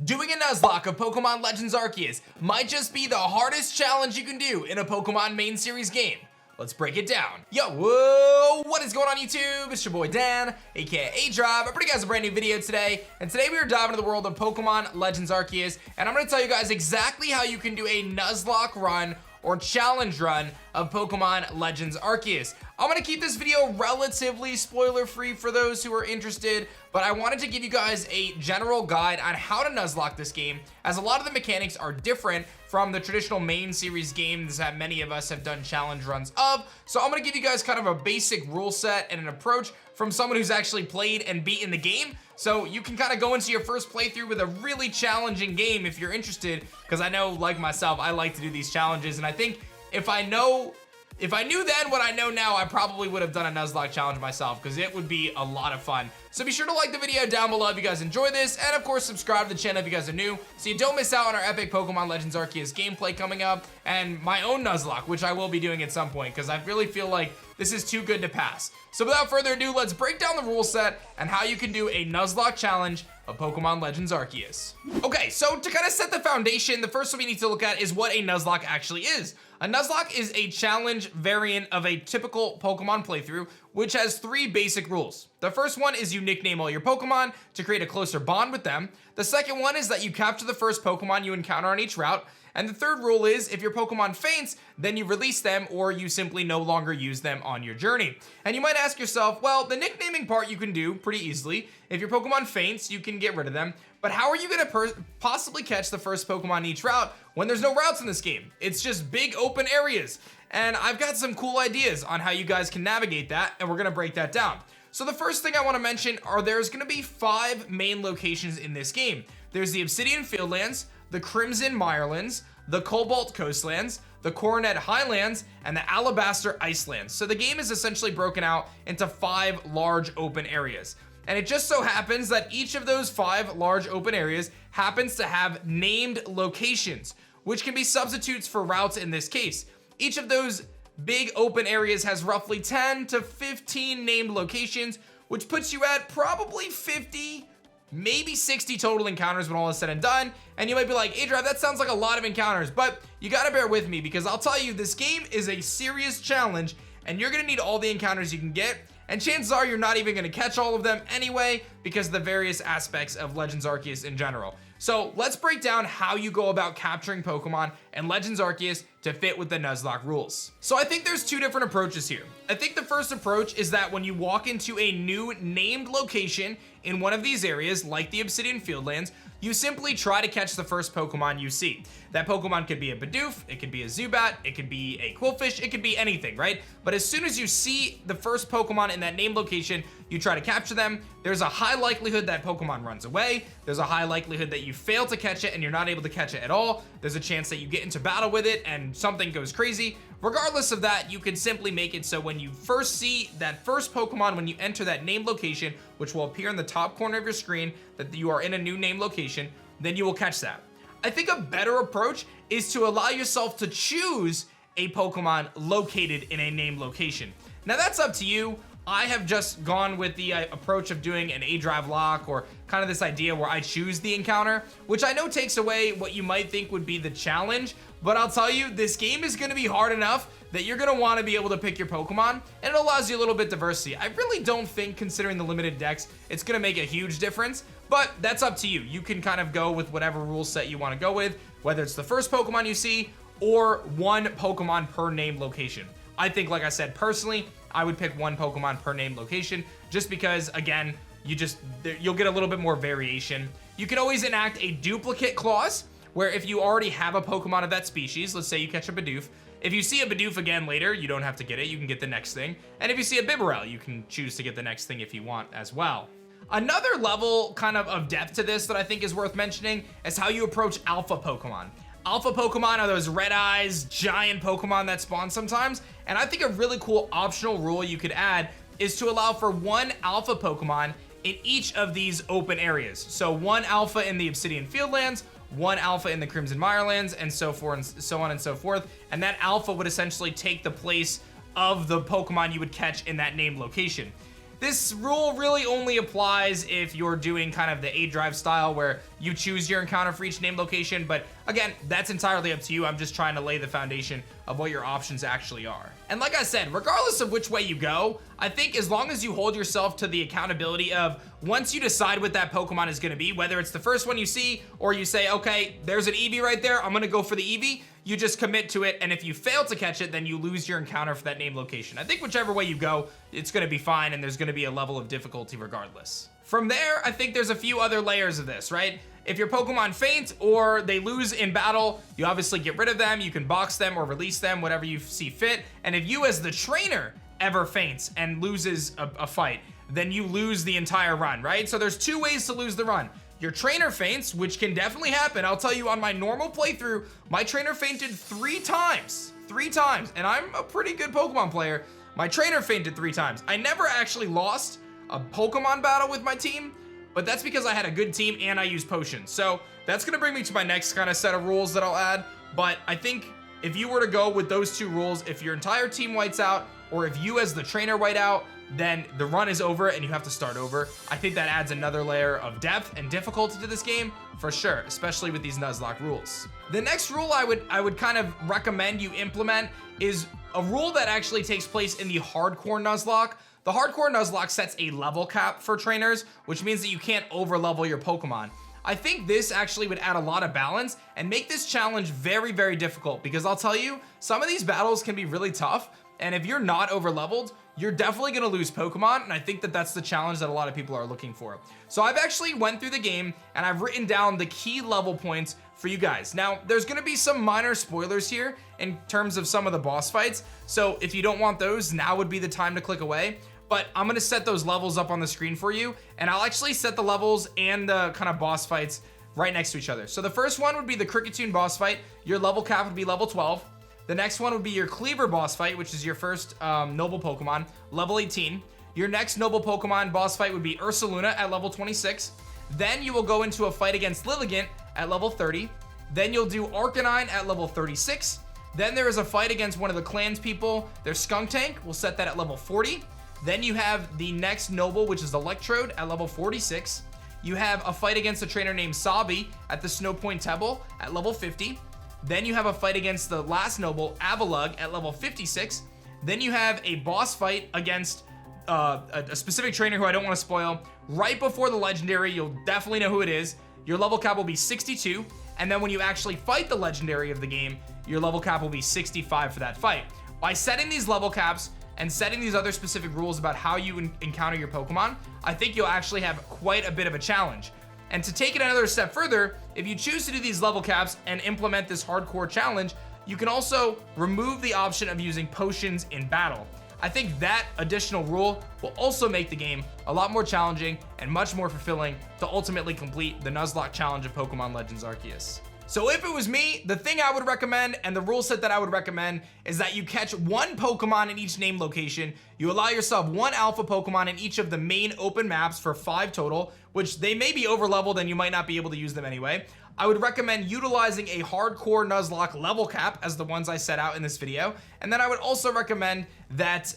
Doing a Nuzlocke of Pokemon Legends Arceus might just be the hardest challenge you can do in a Pokemon main series game. Let's break it down. Yo, whoa, what is going on YouTube? It's your boy Dan, aka aDrive. I bring you guys a brand new video today, and today we are diving into the world of Pokemon Legends Arceus, and I'm gonna tell you guys exactly how you can do a Nuzlocke run or challenge run of Pokemon Legends Arceus. I'm gonna keep this video relatively spoiler-free for those who are interested, but I wanted to give you guys a general guide on how to Nuzlocke this game, as a lot of the mechanics are different from the traditional main series games that many of us have done challenge runs of. So I'm gonna give you guys kind of a basic rule set and an approach from someone who's actually played and beaten the game. So you can kind of go into your first playthrough with a really challenging game if you're interested, because I know, like myself, I like to do these challenges, and I think if I knew then what I know now, I probably would have done a Nuzlocke challenge myself, because it would be a lot of fun. So be sure to like the video down below if you guys enjoy this, and of course subscribe to the channel if you guys are new, so you don't miss out on our epic Pokemon Legends Arceus gameplay coming up, and my own Nuzlocke, which I will be doing at some point, because I really feel like this is too good to pass. So without further ado, let's break down the rule set and how you can do a Nuzlocke challenge of Pokemon Legends Arceus. Okay, so to kind of set the foundation, the first thing we need to look at is what a Nuzlocke actually is. A Nuzlocke is a challenge variant of a typical Pokemon playthrough, which has three basic rules. The first one is you nickname all your Pokemon to create a closer bond with them. The second one is that you capture the first Pokemon you encounter on each route. And the third rule is if your Pokemon faints, then you release them or you simply no longer use them on your journey. And you might ask yourself, well, the nicknaming part you can do pretty easily. If your Pokemon faints, you can get rid of them. But how are you gonna possibly catch the first Pokemon in each route when there's no routes in this game? It's just big open areas. And I've got some cool ideas on how you guys can navigate that, and we're gonna break that down. So the first thing I wanna mention are there's gonna be 5 main locations in this game. There's the Obsidian Fieldlands, the Crimson Mirelands, the Cobalt Coastlands, the Coronet Highlands, and the Alabaster Icelands. So the game is essentially broken out into 5 large open areas. And it just so happens that each of those 5 large open areas happens to have named locations, which can be substitutes for routes in this case. Each of those big open areas has roughly 10 to 15 named locations, which puts you at probably 50, maybe 60 total encounters when all is said and done. And you might be like, aDrive, that sounds like a lot of encounters, but you gotta bear with me, because I'll tell you, this game is a serious challenge, and you're gonna need all the encounters you can get. And chances are you're not even gonna catch all of them anyway, because of the various aspects of Legends Arceus in general. So let's break down how you go about capturing Pokemon in Legends Arceus to fit with the Nuzlocke rules. So I think there's 2 different approaches here. I think the first approach is that when you walk into a new named location in one of these areas, like the Obsidian Fieldlands, you simply try to catch the first Pokemon you see. That Pokemon could be a Bidoof, it could be a Zubat, it could be a Quillfish, it could be anything, right? But as soon as you see the first Pokemon in that named location, you try to capture them. There's a high likelihood that Pokemon runs away. There's a high likelihood that you fail to catch it and you're not able to catch it at all. There's a chance that you get into battle with it and something goes crazy. Regardless of that, you can simply make it so when you first see that first Pokemon, when you enter that named location, which will appear in the top corner of your screen, that you are in a new named location, then you will catch that. I think a better approach is to allow yourself to choose a Pokemon located in a named location. Now that's up to you. I have just gone with the approach of doing an aDrive lock, or kind of this idea where I choose the encounter, which I know takes away what you might think would be the challenge, but I'll tell you, this game is gonna be hard enough that you're gonna wanna be able to pick your Pokemon, and it allows you a little bit of diversity. I really don't think, considering the limited decks, it's gonna make a huge difference, but that's up to you. You can kind of go with whatever rule set you wanna go with, whether it's the first Pokemon you see, or 1 Pokemon per named location. I think, like I said, personally, I would pick 1 Pokemon per named location, just because, again, you'll get a little bit more variation. You can always enact a duplicate clause, where if you already have a Pokemon of that species, let's say you catch a Bidoof, if you see a Bidoof again later, you don't have to get it, you can get the next thing. And if you see a Bibarel, you can choose to get the next thing if you want as well. Another level kind of depth to this that I think is worth mentioning is how you approach alpha Pokemon. Alpha Pokemon are those red eyes, giant Pokemon that spawn sometimes, and I think a really cool optional rule you could add is to allow for 1 alpha Pokemon in each of these open areas. So 1 alpha in the Obsidian Fieldlands, 1 alpha in the Crimson Mirelands, and so forth and so on and so forth. And that alpha would essentially take the place of the Pokemon you would catch in that named location. This rule really only applies if you're doing kind of the aDrive style where you choose your encounter for each named location, but again, that's entirely up to you. I'm just trying to lay the foundation of what your options actually are. And like I said, regardless of which way you go, I think as long as you hold yourself to the accountability of once you decide what that Pokemon is gonna be, whether it's the first one you see or you say, okay, there's an Eevee right there, I'm gonna go for the Eevee, you just commit to it, and if you fail to catch it, then you lose your encounter for that named location. I think whichever way you go, it's gonna be fine, and there's gonna be a level of difficulty regardless. From there, I think there's a few other layers of this, right? If your Pokemon faint or they lose in battle, you obviously get rid of them, you can box them or release them, whatever you see fit, and if you as the trainer ever faints and loses a fight, then you lose the entire run, right? So there's two ways to lose the run. Your trainer faints, which can definitely happen. I'll tell you, on my normal playthrough, my trainer fainted 3 times. 3 times, and I'm a pretty good Pokemon player. My trainer fainted 3 times. I never actually lost a Pokemon battle with my team, but that's because I had a good team and I used potions. So that's gonna bring me to my next kind of set of rules that I'll add. But I think if you were to go with those 2 rules, if your entire team whites out, or if you as the trainer white out, then the run is over and you have to start over. I think that adds another layer of depth and difficulty to this game for sure, especially with these Nuzlocke rules. The next rule I would kind of recommend you implement is a rule that actually takes place in the Hardcore Nuzlocke. The Hardcore Nuzlocke sets a level cap for trainers, which means that you can't over level your Pokemon. I think this actually would add a lot of balance and make this challenge very, very difficult, because I'll tell you, some of these battles can be really tough, and if you're not over leveled, you're definitely gonna lose Pokemon, and I think that that's the challenge that a lot of people are looking for. So I've actually went through the game and I've written down the key level points for you guys. Now, there's gonna be some minor spoilers here in terms of some of the boss fights, so if you don't want those, now would be the time to click away. But I'm gonna set those levels up on the screen for you, and I'll actually set the levels and the kind of boss fights right next to each other. So the first one would be the Cricketune boss fight. Your level cap would be level 12. The next one would be your Cleaver boss fight, which is your first noble Pokemon, level 18. Your next noble Pokemon boss fight would be Ursaluna at level 26. Then you will go into a fight against Lilligant at level 30. Then you'll do Arcanine at level 36. Then there is a fight against one of the clan's people, their Skuntank. We'll set that at level 40. Then you have the next noble, which is Electrode at level 46. You have a fight against a trainer named Sabi at the Snowpoint Temple at level 50. Then you have a fight against the last noble, Avalugg, at level 56. Then you have a boss fight against a specific trainer who I don't want to spoil. Right before the legendary, you'll definitely know who it is. Your level cap will be 62. And then when you actually fight the legendary of the game, your level cap will be 65 for that fight. By setting these level caps and setting these other specific rules about how you encounter your Pokemon, I think you'll actually have quite a bit of a challenge. And to take it another step further, if you choose to do these level caps and implement this hardcore challenge, you can also remove the option of using potions in battle. I think that additional rule will also make the game a lot more challenging and much more fulfilling to ultimately complete the Nuzlocke challenge of Pokemon Legends Arceus. So if it was me, the thing I would recommend and the rule set that I would recommend is that you catch 1 Pokemon in each named location. You allow yourself 1 alpha Pokemon in each of the main open maps for 5 total, which they may be over leveled and you might not be able to use them anyway. I would recommend utilizing a Hardcore Nuzlocke level cap as the ones I set out in this video. And then I would also recommend that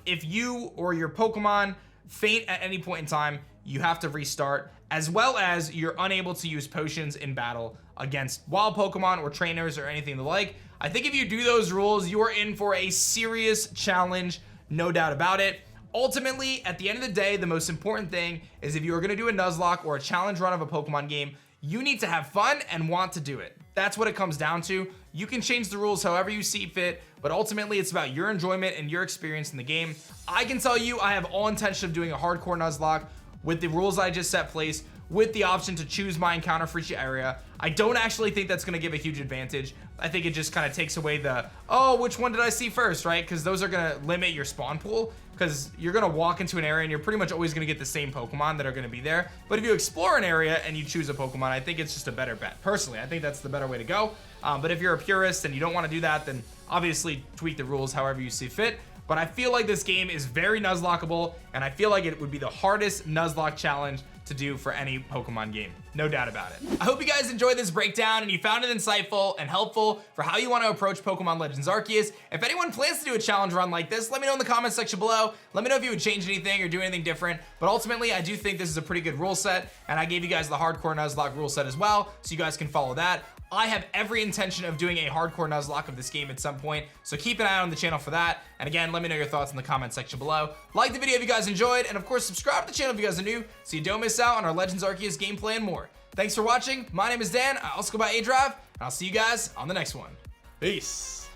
if you or your Pokemon faint at any point in time, you have to restart, as well as you're unable to use potions in battle against wild Pokemon or trainers or anything the like. I think if you do those rules, you are in for a serious challenge, no doubt about it. Ultimately, at the end of the day, the most important thing is if you are gonna do a Nuzlocke or a challenge run of a Pokemon game, you need to have fun and want to do it. That's what it comes down to. You can change the rules however you see fit, but ultimately it's about your enjoyment and your experience in the game. I can tell you I have all intention of doing a Hardcore Nuzlocke with the rules I just set place, with the option to choose my encounter for each area. I don't actually think that's gonna give a huge advantage. I think it just kind of takes away the, oh, which one did I see first, right? Because those are gonna limit your spawn pool, because you're gonna walk into an area and you're pretty much always gonna get the same Pokemon that are gonna be there. But if you explore an area and you choose a Pokemon, I think it's just a better bet. Personally, I think that's the better way to go. But if you're a purist and you don't wanna do that, then obviously tweak the rules however you see fit. But I feel like this game is very Nuzlockable, and I feel like it would be the hardest Nuzlocke challenge to do for any Pokemon game. No doubt about it. I hope you guys enjoyed this breakdown and you found it insightful and helpful for how you want to approach Pokemon Legends Arceus. If anyone plans to do a challenge run like this, let me know in the comments section below. Let me know if you would change anything or do anything different. But ultimately, I do think this is a pretty good rule set, and I gave you guys the Hardcore Nuzlocke rule set as well, so you guys can follow that. I have every intention of doing a Hardcore Nuzlocke of this game at some point, so keep an eye on the channel for that. And again, let me know your thoughts in the comment section below. Like the video if you guys enjoyed, and of course, subscribe to the channel if you guys are new, so you don't miss out on our Legends Arceus gameplay and more. Thanks for watching. My name is Dan. I also go by aDrive, and I'll see you guys on the next one. Peace.